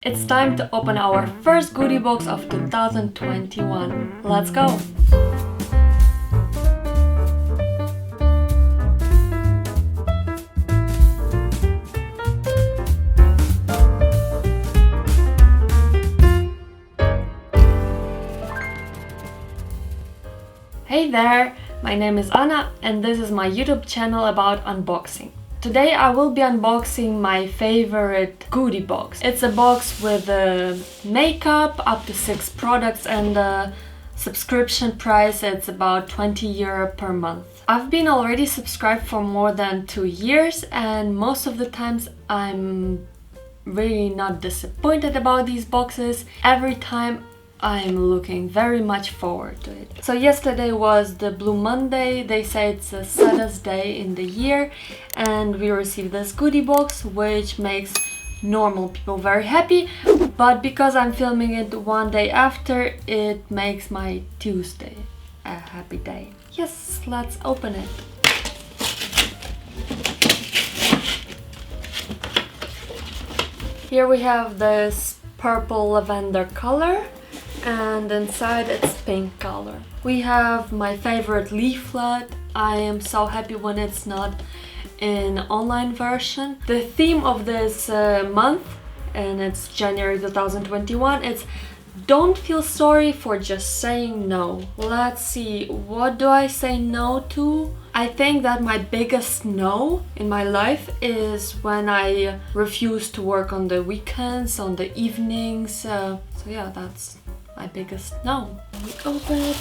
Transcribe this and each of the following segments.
It's time to open our first goodie box of 2021. Let's go! Hey there! My name is Anna and this is my YouTube channel about unboxing. Today I will be unboxing my favorite goodie box. It's a box with makeup, up to 6 products, and the subscription price it's about 20 euro per month. I've been already subscribed for more than 2 years and most of the times I'm really not disappointed about these boxes. Every time I'm looking very much forward to it. So yesterday was the Blue Monday. They say it's the saddest day in the year and we received this goodie box which makes normal people very happy, but because I'm filming it one day after, it makes my Tuesday a happy day. Yes, let's open it. Here we have this purple lavender color and inside it's pink color. We have my favorite leaflet. I am so happy when it's not in online version. The theme of this month, and it's January 2021, it's don't feel sorry for just saying no. Let's see, what do I say no to? I think that my biggest no in my life is when I refuse to work on the weekends, on the evenings. So yeah, that's my biggest no. We open it.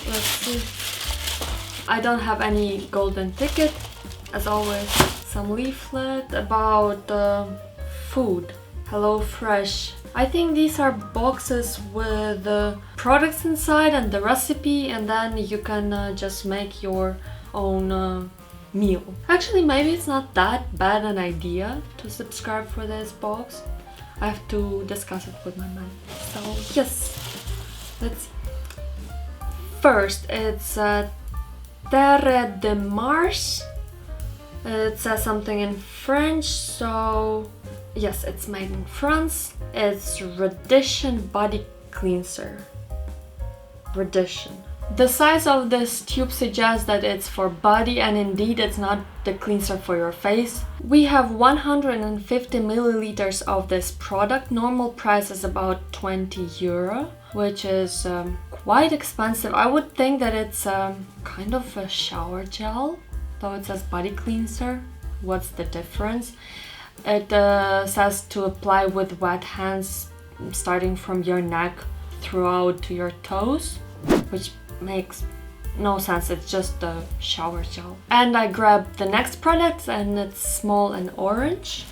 Let's see. I don't have any golden ticket, as always. Some leaflet about food. HelloFresh. I think these are boxes with the products inside and the recipe, and then you can just make your own meal. Actually, maybe it's not that bad an idea to subscribe for this box. I have to discuss it with my man. So yes, let's see. First, it's Terre de Mars. It says something in French, so yes, it's made in France. It's Redition body cleanser. Redition. The size of this tube suggests that it's for body, and indeed it's not the cleanser for your face. We have 150 milliliters of this product. Normal price is about 20 euro, which is quite expensive. I would think that it's kind of a shower gel, though it says body cleanser. What's the difference? It says to apply with wet hands starting from your neck throughout to your toes, which makes no sense. It's just a shower gel. And I grabbed the next product and it's small and orange.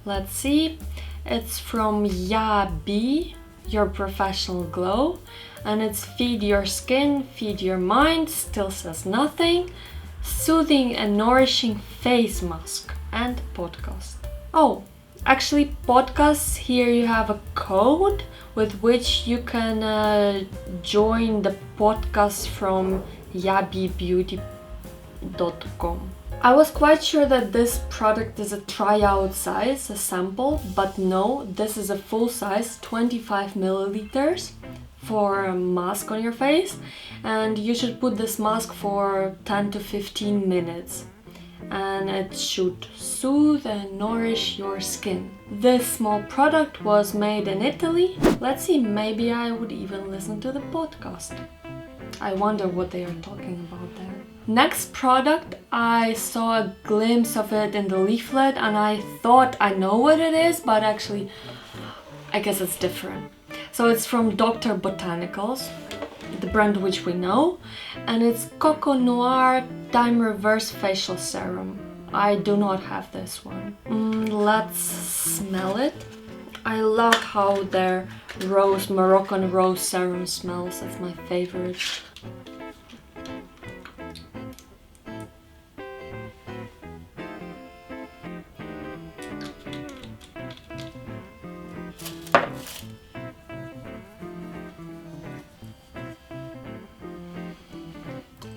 Let's see. It's from Yabi, Your Professional Glow, and it's feed your skin, feed your mind, still says nothing, soothing and nourishing face mask and podcast. Oh, actually podcasts, here you have a code with which you can join the podcast from yabibeauty.com. I was quite sure that this product is a tryout size, a sample, but no, this is a full size, 25 milliliters for a mask on your face, and you should put this mask for 10 to 15 minutes. And it should soothe and nourish your skin. This small product was made in Italy. Let's see, maybe I would even listen to the podcast. I wonder what they are talking about there. Next product, I saw a glimpse of it in the leaflet and I thought I know what it is, but actually I guess it's different. So it's from Dr. Botanicals, the brand which we know, and it's Coco Noir Time Reverse Facial Serum. I do not have this one. Let's smell it. I love how their Moroccan rose serum smells. That's my favorite.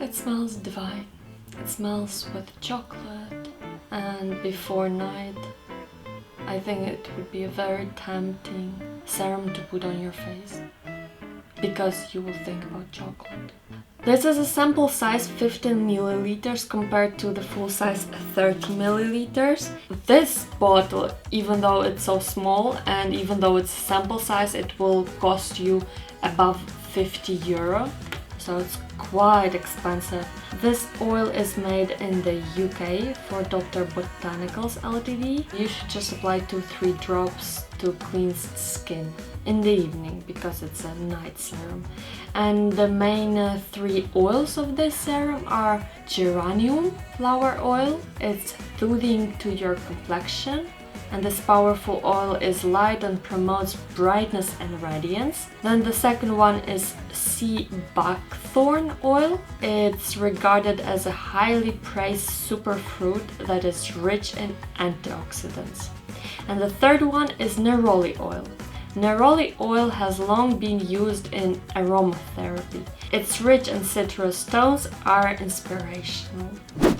It smells divine. It smells with chocolate and before night I think it would be a very tempting serum to put on your face, because you will think about chocolate. This is a sample size 15 milliliters compared to the full size 30 milliliters. This bottle, even though it's so small and even though it's sample size, it will cost you above 50 euro. So it's quite expensive. This oil is made in the UK for Dr. Botanicals Ltd. You should just apply 2-3 drops to cleanse skin in the evening because it's a night serum. And the main 3 oils of this serum are geranium flower oil. It's soothing to your complexion, and this powerful oil is light and promotes brightness and radiance. Then the second one is sea buckthorn oil. It's regarded as a highly praised superfruit that is rich in antioxidants. And the third one is neroli oil. Neroli oil has long been used in aromatherapy. Its rich and citrus tones are inspirational.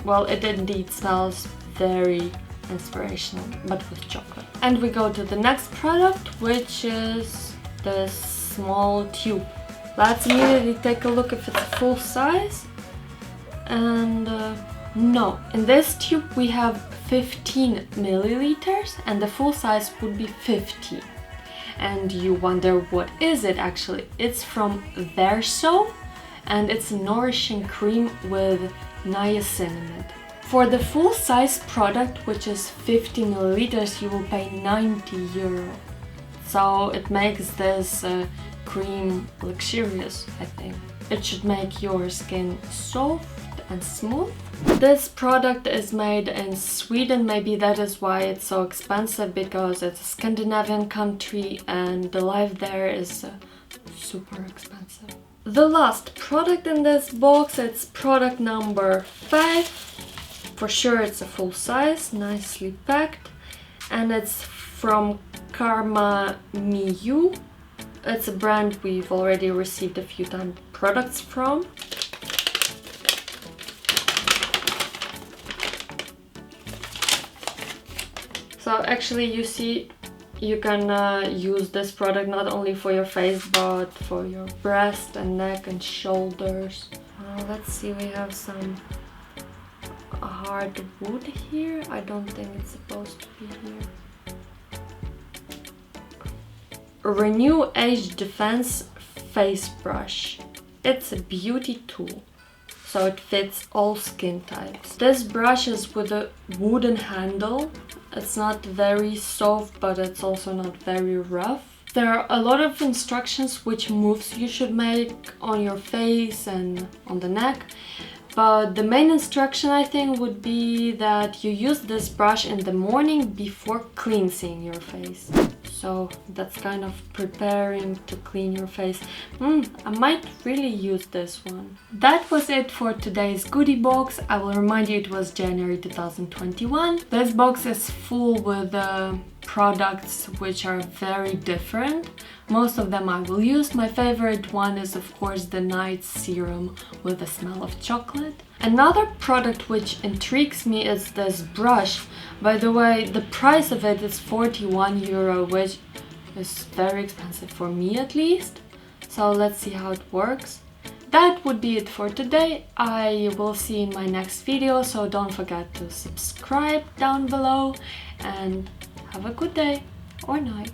Well, it indeed smells very inspirational, but with chocolate. And we go to the next product, which is this small tube. Let's immediately take a look if it's full size. And no, in this tube we have 15 milliliters and the full size would be 50. And you wonder what is it actually? It's from Verso and it's a nourishing cream with niacinamide. For the full size product, which is 50 milliliters, you will pay 90 euro. So it makes this cream luxurious, I think. It should make your skin soft and smooth. This product is made in Sweden. Maybe that is why it's so expensive, because it's a Scandinavian country and the life there is super expensive. The last product in this box, it's product number 5. For sure it's a full size, nicely packed, and it's from Karma Miu. It's a brand we've already received a few times products from. So actually you see, you can use this product not only for your face but for your breast and neck and shoulders. Let's see, we have some hard wood here. I don't think it's supposed to be here. Renew Age Defense Face Brush. It's a beauty tool, so it fits all skin types. This brush is with a wooden handle. It's not very soft, but it's also not very rough. There are a lot of instructions which moves you should make on your face and on the neck. But the main instruction, I think, would be that you use this brush in the morning before cleansing your face. So that's kind of preparing to clean your face. I might really use this one. That was it for today's goodie box. I will remind you it was January 2021. This box is full with products which are very different. Most of them I will use. My favorite one is of course the night serum with the smell of chocolate. Another product which intrigues me is this brush. By the way, the price of it is 41 euro, which is very expensive for me at least. So let's see how it works. That would be it for today. I will see you in my next video, so don't forget to subscribe down below and have a good day or night.